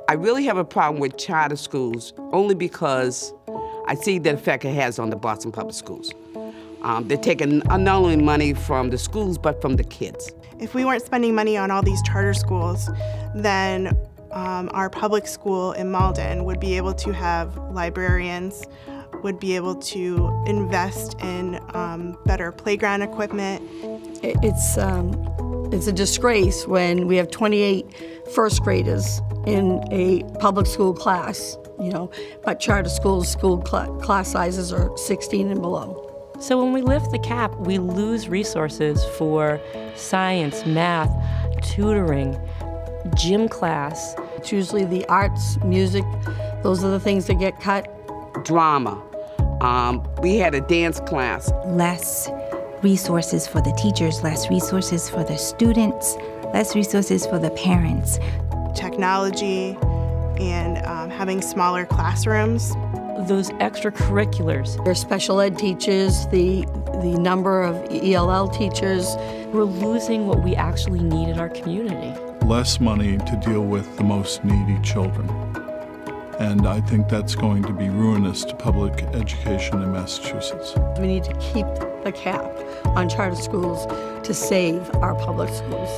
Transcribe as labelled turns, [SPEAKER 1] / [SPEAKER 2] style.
[SPEAKER 1] I really have a problem with charter schools only because I see the effect it has on the Boston Public Schools. They're taking not only money from the schools, but from the kids.
[SPEAKER 2] If we weren't spending money on all these charter schools, then our public school in Malden would be able to have librarians, would be able to invest in better playground equipment.
[SPEAKER 3] It's a disgrace when we have 28 first graders in a public school class, but charter schools, class sizes are 16 and below.
[SPEAKER 4] So when we lift the cap, we lose resources for science, math, tutoring, gym class.
[SPEAKER 3] It's usually the arts, music, those are the things that get cut.
[SPEAKER 1] Drama. We had a dance class.
[SPEAKER 5] Less resources for the teachers, less resources for the students, less resources for the parents.
[SPEAKER 2] Technology and having smaller classrooms.
[SPEAKER 4] Those extracurriculars.
[SPEAKER 3] There's special ed teachers, the number of ELL teachers.
[SPEAKER 4] We're losing what we actually need in our community.
[SPEAKER 6] Less money to deal with the most needy children. And I think that's going to be ruinous to public education in Massachusetts.
[SPEAKER 3] We need to keep the cap on charter schools to save our public schools.